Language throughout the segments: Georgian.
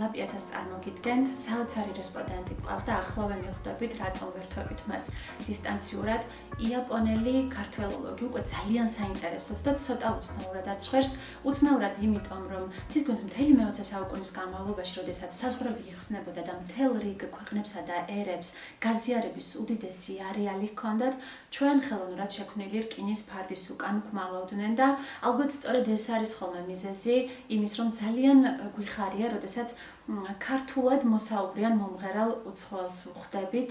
ლაპიაცას წარმოგიდგენთ, საოცარი რესპონდენტი გვყავს და ახლავე მივხვდებით, რატომ ვერთვებით მას დისტანციურად. იაპონელი ქართველოლოგი უკვე ძალიან საინტერესოც და ცოტა უცნაურადაც ჟღერს. უცნაურად იმიტომ, რომ თითქმის მთელი მე-20 საუკუნის განმავლობაში, როდესაც საზღვრები იხსნებოდა და მთელ რიგ ქვეყნებსა და ერებს გაზიარების უდიდესი არეალი ჰქონდათ, ჩვენ ხელოვნურად შექმნილი რკინის ფარდის უკან გვმალავდნენ და ალბათ სწორედ ეს არის ხოლმე მიზეზი იმის, რომ ძალიან გვიხარია, როდესაც ქართულად მოსაუბრიან მომღერალ უცხოელს ვხვდებით.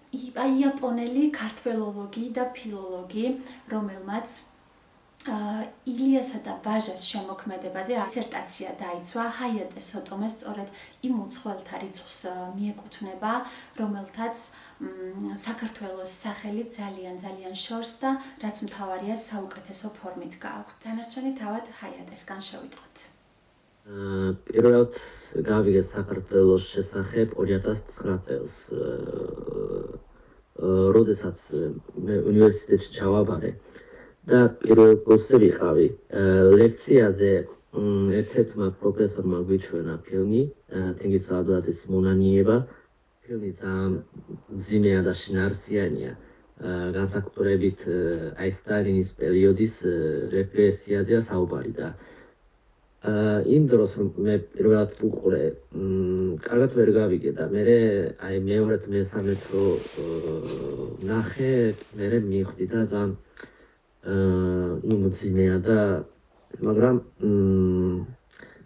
იაპონელი ქართველოლოგი და ფილოლოგი, რომელმაც ილიასა და ბაჟას შემოქმედებაზე დისერტაცია დაიცვა, ჰაიატე სოტომე სწორედ იმ უცხოელთა რიცხვს მიეკუთვნება, რომელთაც საქართველოს სახელი ძალიან შორს და რაც მთავარია საუკეთესო ფორმით გააქვთ. დანარჩენი თავად ჰაიატესგან შევიტყოთ. პირველად გავიგე საქართველოს შესახებ 2009 წელს, როდესაც მე უნივერსიტეტში ჩავაბარე და პირველ კურსზე ვიყავი. ლექციაზე ერთ-ერთმა პროფესორმა გვიჩვენა ფილმი, თინგის ალბათის მონანიება. ფილმი ძალიან მძიმეა და შინაარსიანია, განსაკუთრებით აი სტალინის პერიოდის რეპრესიაზეა საუბარი და იმ დროს რომ მე პირველად ვუყურე, კარგად ვერ გავიგე და მე აი მეორედ მესამედ რო ნახე, მე მივხვდი და ძალიან მძიმეა და მაგრამ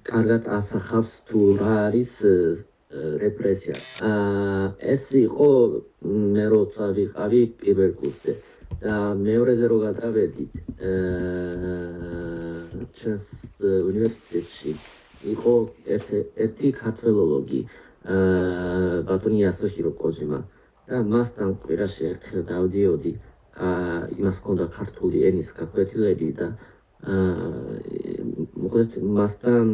კარგად ასახავს თუ რა არის რეპრესია. ეს იყო მე როცა ვიყავი პირველ კურსზე და მეორეზე რო გადავედით, ჩვენს უნივერსიტეტში იყო ერთი ქართველოლოგი, ბატონი იასოჰირო კოჯიმა და მასთან კვირაში ერთხელ დავდიოდი, იმას ჰქონდა ქართული ენის გაკვეთილები და მოკლედ მასთან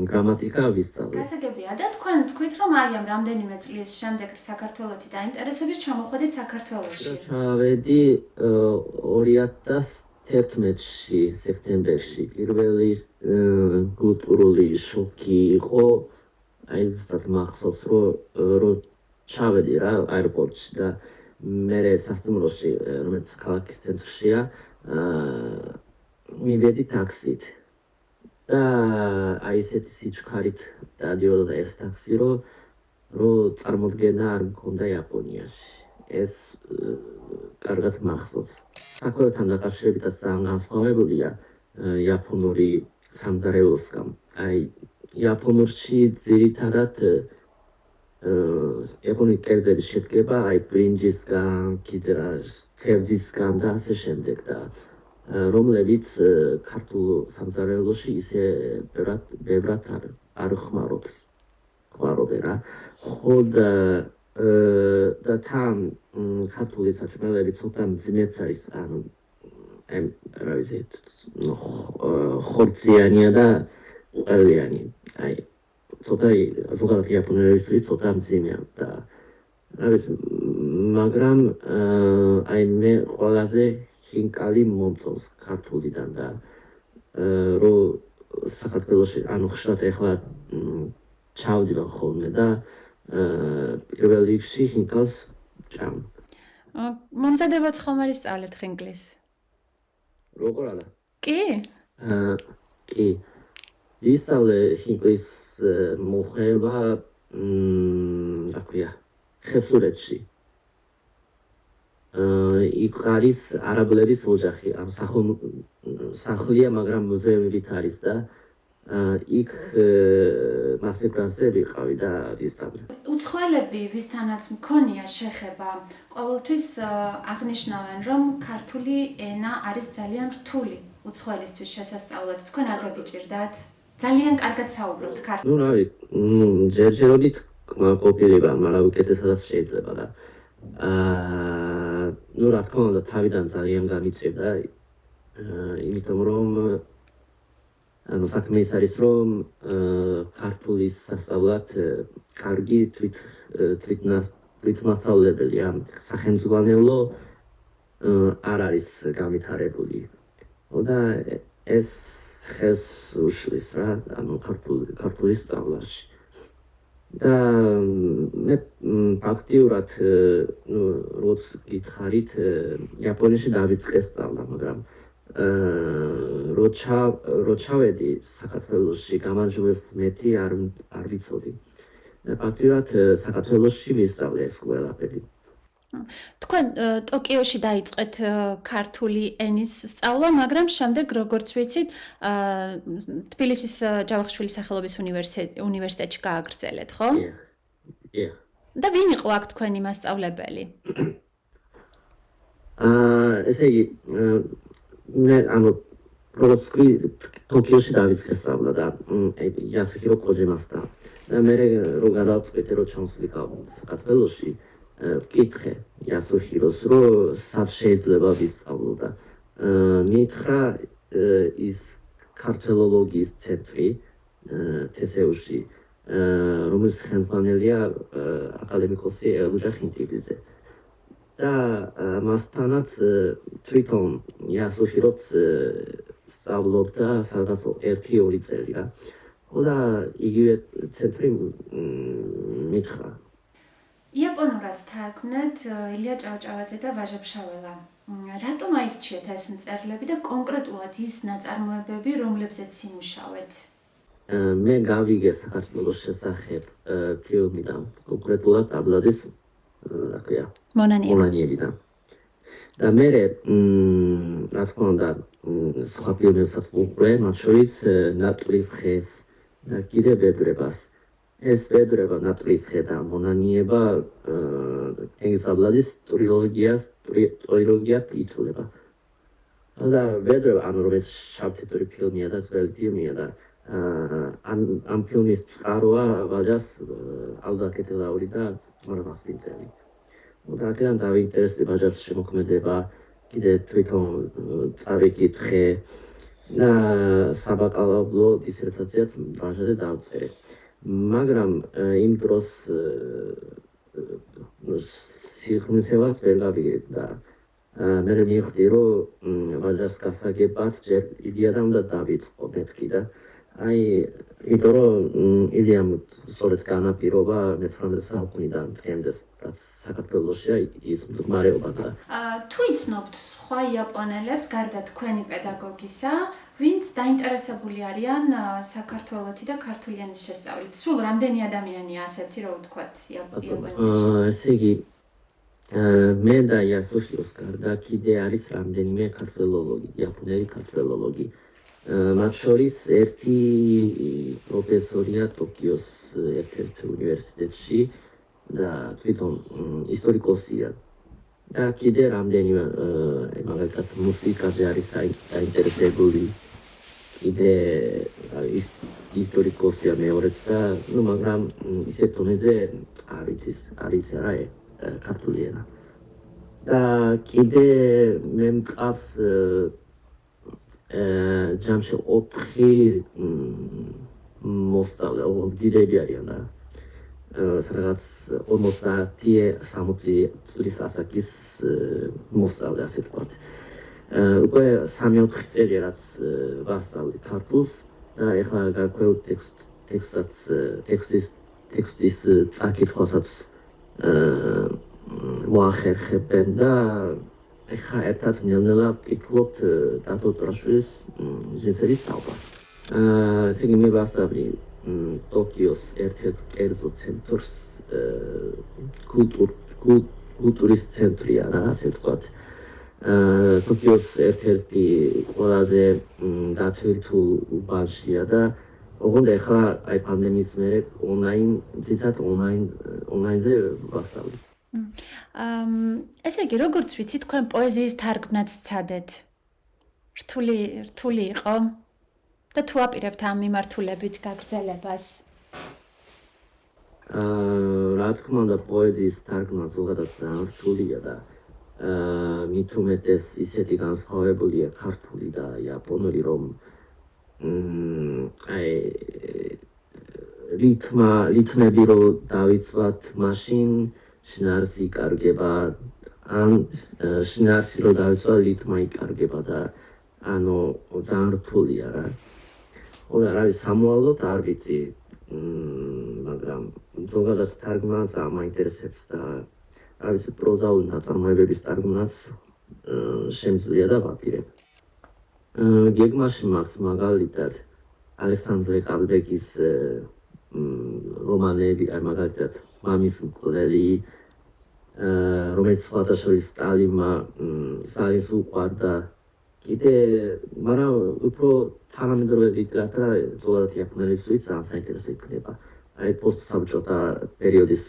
გრამატიკა ვისწავლე. გასაგებია და თქვენ თქვით, რომ აი ამ რამდენიმე წლის შემდეგ საქართველოთი დაინტერესების ჩამოხვედით საქართველოში. ჩავედი 2011-ში სექტემბერში. პირველი კულტურული შოკი იყო, აი ზუსტად მახსოვს, რომ ჩავედი რა აეროპორტში და მე სასტუმროში, რომელიც ქალაქის ცენტრშია, მივედი ტაქსით და აი ესეთი სიჩქარით დადიოდა ეს ტაქსი, რომ წარმოდგენა არ მქონდა იაპონიაში. ეს კარგად მახსოვს. საქმეთან დაკავშირებითაც ძალიან განსხვავებულია იაპონური სამზარეულოსგან. აი იაპონურში ძირითადად იაპონური კერძების შედგება აი ბრინჯისგან, კიდე რა თევზისგან და ასე შემდეგ და რომლებიც ქართულ სამზარეულოში ისე ბევრად არ ხმარობენ რა. ხო და თან ქართული საჭმელები ცოტა მძიმეც არის, ანუ რა ვიცი, ხორციანია და ყველიანი. აი ცოტა ზოგადად იაპონელებისთვის ცოტა მძიმეა და რა ვიცი, მაგრამ აი მე ყველაზე ხინკალი მომწონს ქართულიდან და რომ საქართველოში ანუ ხშირად ეხლა ჩავდივარ ხოლმე და პირველ რიგში ხინკალს ჭამ. მომზადებაც ხომ არის სწავლეთ ხინკლის? როგორ არა? კი? კი. ისწავლე ხინკლის მოხება, რა ქვია, ხევსურეთში. იქ არის არაბლების ოჯახი, ამ სახლია, მაგრამ მუზეუმით არის და იქ მასებრაზე ვიყავი და ვისწავლე. უცხოელები, ვისთანაც მქონია შეხება, ყოველთვის აღნიშნავენ, რომ ქართული ენა არის ძალიან რთული უცხოელისთვის შესასწავლად. თქვენ არ გაგიჭირდათ? ძალიან კარგად საუბრობთ ქართულად. რა ვიცი, ჯერჯერობით ყოფილება, მაგრამ უკეთესადაც შეიძლება და რა თქმა უნდა თავიდან ძალიან გამიჭირდა, იმიტომ რომ ანუ საქმე ის არის, რომ ქართულის სასწავლად კარგი თვითმასწავლებელია, სახელმძღვანელო არ არის განვითარებული. და ეს ხელს უშლის რა, ანუ ქართული სწავლაში. და მე ფაქტიურად როგორც გითხარით, იაპონიაში დავიწყე სწავლა, მაგრამ რო ჩავედი საქართველოში, გამარჯვებას მეტი არ ვიცოდი. ფაქტიურად საქართველოში ვისწავლე ეს ყველაფერი. თქვენ ტოკიოში დაიწყეთ ქართული ენის სწავლა, მაგრამ შემდეგ როგორც ვიცით, თბილისის ჯავახიშვილის სახელობის უნივერსიტეტში გააგრძელეთ, ხო? დიახ. და ვინ იყო აქ თქვენი მასწავლებელი? ესე იგი, მე როგორც ტოკიოში დავიწყე სწავლა და იასუჰირო კოჯიმასთან. და მე რო გადავწყვიტე, რომ ჩამოსვლიკავ საქართველოში, ვკითხე იასუჰიროს, რომ სად შეიძლება ვისწავლო და მითხრა ის ქართველოლოგიის ცენტრი თესეუში, რომელიც ხელმძღვანელია აკადემიკოსი ელუჯა ხინტიბიძე. და მასთანაც თვითონ იასუჰიროც სწავლობდა სადღაც 1-2 წელი რა. და იგივე ცენტრი მითხრა. იაპონურად თარგმნეთ ილია ჭავჭავაძე და ვაჟა ფშაველა. რატომ აირჩიეთ ეს მწერლები და კონკრეტულად ის ნაწარმოებები, რომლებზეც იმუშავეთ? მე გავიგე საქართველოს შესახებ ფილმიდან, კონკრეტულად აბლადის მონანიებიდან. და მე რა თქმა უნდა, სხვა ფილმებსაც ვუყურე, მათ შორის ნატლის ხეს და კიდე ბედრებას. ეს ბედრება, ნატლის ხე და მონანიება ტენგიზ აბლადის ტრილოგიად ითვლება. და ბედრება, რომელიც შავ-თეთრი ფილმია და ძველი ფილმია და ამ ფილმის წყაროა ვაჟას ალდა კეთილაური და მორბას პინწელი. და აქედან დავინტერესდი ვაჟას შემოქმედება, კიდე თვითონ წავიკითხე და საბაკალავრო დისერტაციაც ვაჟაზე დავწერე. მაგრამ იმ დროს სიღრმისევად ვერ გავიგე და მე მივხვდი, რომ ვაჟას გასაგებად ჯერ ილიადამ უნდა დავიწყო მეთქი და იმიტომ რომ ილიამ სწორედ განაპირობა მე-19 საუკუნიდან დღემდე, რაც საქართველოშია ის მდგომარეობა და თუ იცნობთ სხვა იაპონელებს გარდა თქვენი პედაგოგისა, ვინც დაინტერესებული არიან საქართველოთი და ქართული ენის შესწავლით? სულ რამდენი ადამიანია ასეთი, რომ ვთქვათ, იაპონიაში? ესე იგი, მე და იასუჰიროს გარდა კიდე არის რამდენიმე ქართველოლოგი, იაპონელი ქართველოლოგი. მათ შორის ერთი პროფესორია ტოკიოს ერთ-ერთ უნივერსიტეტში და თვითონ ისტორიკოსია. და კიდე რამდენიმე მაგალითად მუსიკაზე არის დაინტერესებული, კიდე ისტორიკოსია მეორეც და მაგრამ ისეთ დონეზე არის არა ქართული ენა. და კიდე მე მყავს ჯამში 4 მოსწავლე, დიდები არიან და რაღაც 50-60 წლის ასაკის მოსწავლე, ასე ვთქვათ. უკვე 3-4 წელია რაც ვასწავლი ქართულს და ეხლა გარკვეულ ტექსტის წაკითხვასაც მოახერხებენ და ეხლა ერთად ნელ-ნელა ვკითხულობთ დათო ტრაშვილის ჟესერის თაობას. ესე იგი მე ვასწავლი ტოკიოს ერთ-ერთ კერძო ცენტრს, კულტურის ცენტრია რა, ასე ვთქვათ. ტოკიოს ერთ-ერთი ყველაზე დათვირთულ უბანშია და ოღონდ ეხლა პანდემიის მერე ონლაინზე ვასწავლი. ესე იგი, როგორც ვიცი, თქვენ პოეზიის თარგმნაც სცადეთ. რთული იყო და თუ აპირებთ ამ მიმართულებით გაგრძელებას? რა თქმა უნდა, პოეზიის თარგმნა ზოგადად ძალიან რთულია და მით უმეტეს ისეთი განსხვავებულია ქართული და იაპონური, რომ რითმები რო დავიცვათ მაშინ შინაარსი იკარგება, ან შინაარსი რო დავიცვათ რითმა იკარგება და ანუ ძალიან რთულია რა. ხო რა არის სამოვალოდ არ ვიცი, მაგრამ ზოგადად თარგმნა ძალიან მაინტერესებს და რა ვიცი პროზაული ნაწარმოებების თარგმნაც შემიძლია და ვაპირებ. გეგმაში მაქვს მაგალითად ალექსანდრე ყაზბეგის რომანები, აი მაგალითად მამის მკვლელი, რომელიც სხვათა შორის სტალინს უყვარდა. კიდე, მაგრამ უფრო თანამედროვე ლიტერატურა ზოგადად იაპონელისთვის ძალიან საინტერესო იქნება. აი პოსტსაბჭოთა პერიოდის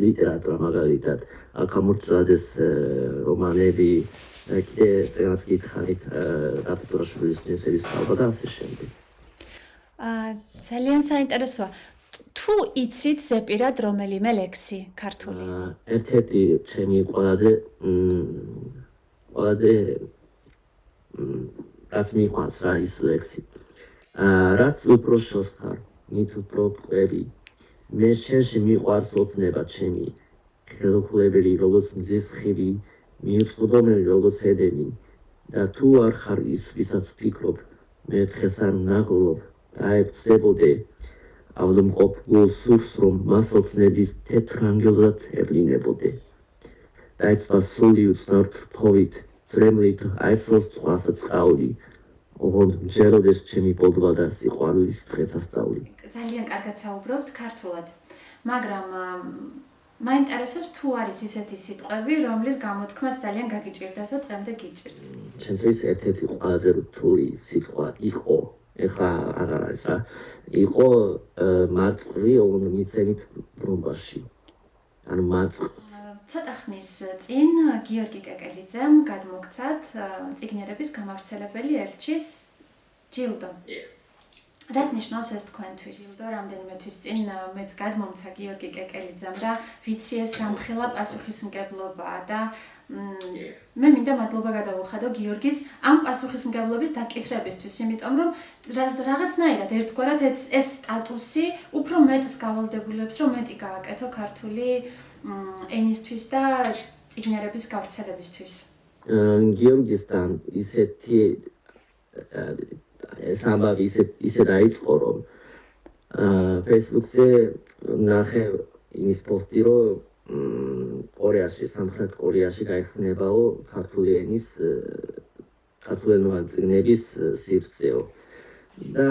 ლიტერატურა მაგალითად აკამურცაძეს რომანები და კიდე რაღაც გითხარით დათო ტურაშვილის ჯინსების თაობა და ასე შემდეგ. ძალიან საინტერესოა. თუ იცით ზეპირად რომელიმე ლექსი ქართული? ერთ-ერთი ჩემი ყველაზე რაც მიყვარს რა ის ლექსი. რაც უფრო შორს ხარ, მით უფრო ყვები. მე შენში მიყვარს ოცნება ჩემი, ხელუხლებელი როგორც მზის ხირი, მიუწყდომელი როგორც ედენი. და თუ არ ხარ ის, ვისაც ვფიქრობ, მე დღეს არ ვნაღლობ, დაევწდებოდე ავლმყოფ გულ სურს, რომ მას ოცნების თეთრ ანგელზად ევლინებოდე. დაიწყო სული უცნაურ რფოვით, ძრემლით აეცოს წყალსა წყაული, ოღონდ მჯეროდეს ჩემი ბოდვა და სიყვარულის დღესასწაული. ძალიან კარგად საუბრობთ ქართულად, მაგრამ მაინტერესებს თუ არის ისეთი სიტყვები, რომლის გამოთქმას ძალიან გაგიჭირდა და დღემდე გიჭირთ. ჩემთვის ერთ-ერთი ყველაზე რთული სიტყვა იყო, ეხლა აღარ არის რა, იყო მარწყვლი მიცემით ბრუნვაში. ანუ მარწყვლს. ცოტა ხნის წინ გიორგი კეკელიძემ გადმოგცათ წიგნიერების გამავრცელებელი ელჩის ჯილდო. რას ნიშნავს ეს თქვენთვის? რამდენიმე თვის წინ მეც გადმომცა გიორგი კეკელიძემ და ვიცი ეს რამხელა პასუხისმგებლობაა და მე მინდა მადლობა გადავუხადო გიორგის ამ პასუხისმგებლობის დაკისრებისთვის, იმიტომ რომ რაღაცნაირად ერთგვარად ეს სტატუსი უფრო მეტს გავალდებულებს, რომ მეტი გააკეთო ქართული ენისთვის და წიგნიერების გავრცელებისთვის. გიორგისთან ისეთი ეს ამბავი ისე დაიწყო, რომ Facebook-ზე ნახე იმის პოსტი, რომ კორეაში, სამხრეთ კორეაში გაიხსნებაო ქართულენოვანი წიგნების სივრცეო. და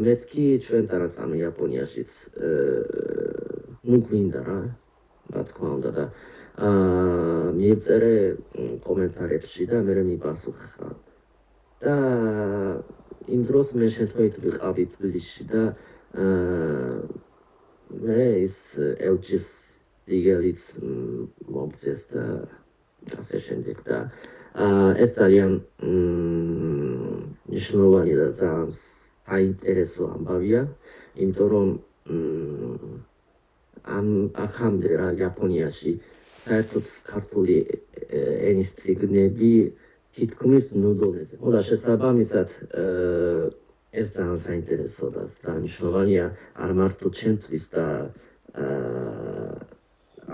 მეთქი ჩვენთანაც ანუ იაპონიაშიც გვინდა რა, რა თქმა უნდა და მიწერე კომენტარებში და მე მიპასუხა. და იმ დროს მე შემთხვევით ვიყავი თბილისში და მე ის ელჩის დიგელიც მომწეს და ასე შემდეგ და ეს ძალიან მნიშვნელოვანი და ძალიან საინტერესო ამბავია, იმიტომ რომ აქამდე რა იაპონიაში საერთოდ ქართული ენის წიგნები თითქმის ნუდოლეზე. და შესაბამისად ეს ძალიან საინტერესო და ძალიან მნიშვნელოვანია არ მარტო ჩემთვის და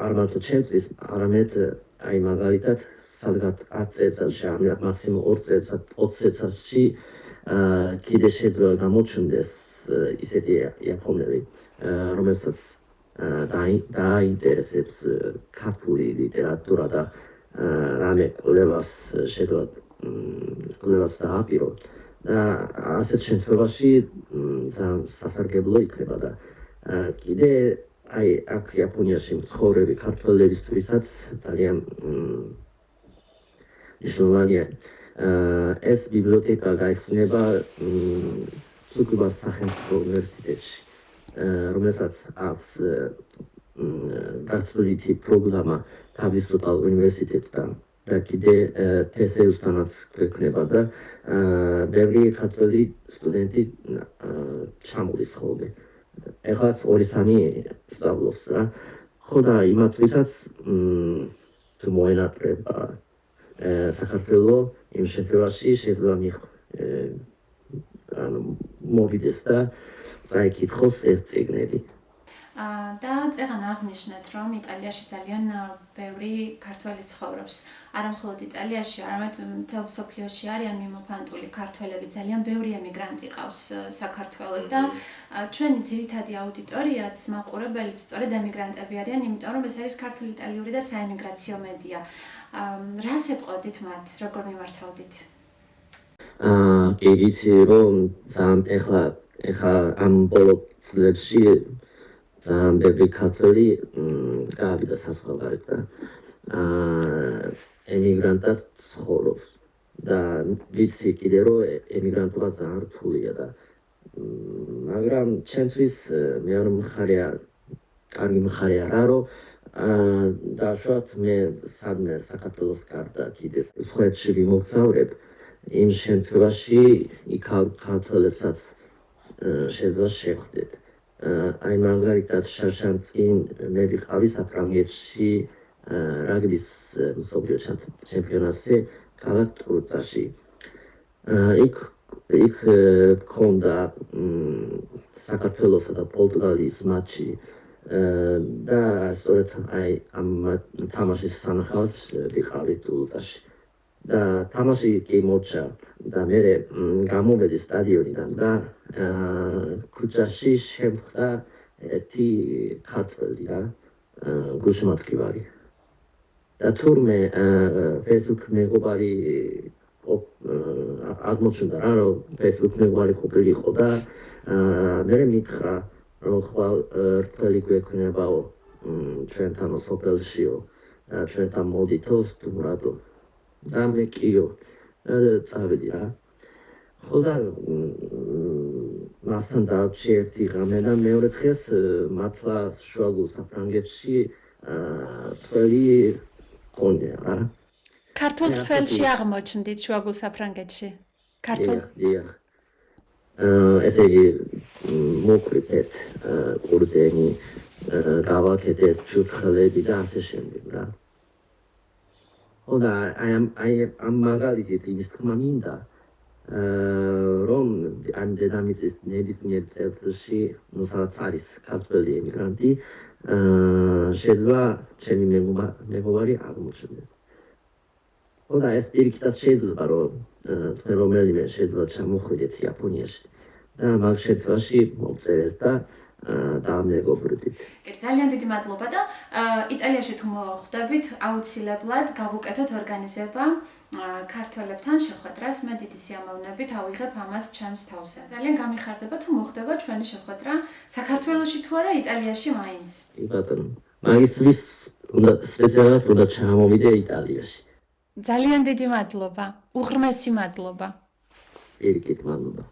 არ მარტო ჩემთვის, არამედ აი მაგალითად სადღაც 10 წელიწადში, მაქსიმუმ 2 წელიწადში კიდე შეიძლება გამოჩნდეს ისეთი იაპონელი, რომელსაც დააინტერესებს ქართული ლიტერატურა და რამე კვლევას დააპირო და ასეთ შემთხვევაში ძალიან სასარგებლო იქნება და კიდე აი აქ იაპონიაში მცხოვრები ქართველებისთვისაც ძალიან მნიშვნელოვანია ეს ბიბლიოთეკა გაიხსნება ცუკუბას სახელმწიფო უნივერსიტეტში, რომელსაც აქვს გაწვრთნილი პროგრამა თავისუფალ უნივერსიტეტთან და კიდე TSU-სთანაც გვექნება და ბევრი ქართველი სტუდენტი ჩამოდის ხოლმე. ეხლაც 2-3 სწავლობს რა. ხო და იმათვისაც თუ მოენატრება საქართველო იმ შემთხვევაში შეიძლება მოვიდეს და წაიკითხოს ეს წიგნები. და წეგან აღნიშნეთ, რომ იტალიაში ძალიან ბევრი ქართველი ცხოვრობს. არა მხოლოდ იტალიაში, არამედ მთელ მსოფლიოში არიან მიმოფანტული ქართველები, ძალიან ბევრი ემიგრანტი ყავს საქართველოს და ჩვენი ძირითადი აუდიტორიაც, მაყურებელიც სწორედ ემიგრანტები არიან, იმიტომ რომ ეს არის ქართული, იტალიური და საემიგრაციო მედია. რას ეტყოდით მათ, როგორ მიმართავდით? კი ვიცი რომ ძალიან ეხლა ამ ბოლო წლებში ძალიან ბევრი ქართველი გავიდა საზღვარგარეთ და ემიგრანტად ცხოვრობს და ვიცი კიდე რომ ემიგრანტობა ძალიან რთულია და მაგრამ ჩვენთვის მეორე კარგი მხარე არა რომ დაშვათ მე სადმე საქართველოს გარდა კიდე სხვეთში ვიმოგზავრებ იმ შემთხვევაში იქ ქართველებსაც შეიძლება შევხვდეთ. აი მაგალითად შარშანწინ მე ვიყავი საფრანგეთში რაგბის მსოფლიო ჩემპიონატზე ქალაქ ტრუცაში. იქ გქონდა საქართველოსა და პორტუგალიის მატჩი და სწორედ აი ამ თამაშის სანახავად ვიყავი ტრუცაში. და თამაში კი მოჩა და მე გამოვედი სტადიონიდან და ქუჩაში შემხვდა ერთი ქართველი რა გულშემატკივარი და თურმე Facebook მეგობარი აღმოჩნდა რა რომ Facebook მეგობარი ყოფილიყო და მე მითხრა რომ ხვალ რთული გვექნებაო ჩვენთან სოფელშიო ჩვენთან მოდითო სტუმრადო და მე კიო წავედი რა ხო და მასთან დავჭი ერთი ღამე და მეორე დღეს მართლა შუაგულ საფრანგეთში თველი ყონია რა ქართულ თველში აღმოჩნდით შუაგულ საფრანგეთში ქართულ დიახ ესე იგი მოკრიფეთ ყურძენი გავაკეთეთ ჩურჩხელები და ასე შემდეგ რა და ამ მაგალითით იმის თქმა მინდა რომ ამ დედამიწის ნებისმიერ წელში სადაც არის ქართველი ემიგრანტი შეიძლება ჩემი მეგობარი აღმოჩნდეთ. და ეს პირიქითაც შეიძლება რომ თქვენ რომელიმე შეიძლება ჩამოხვიდეთ იაპონიაში და მაგ შემთხვევაში მოვწერეს და დამეგობრდით. ძალიან დიდი მადლობა და იტალიაში თუ მოხვდებით, აუცილებლად გავუკეთოთ ორგანიზება ქართველებთან შეხვედრას. მე დიდი სიამოვნებით ავიღებ ამას ჩემს თავზე. ძალიან გამიხარდება თუ მოხდება ჩვენი შეხვედრა საქართველოში თუ არა იტალიაში მაინც. კი ბატონო. მაგისთვის უნდა სპეციალურად უნდა ჩამოვიდე იტალიაში. ძალიან დიდი მადლობა. უღრმესი მადლობა. პირიქით მადლობა.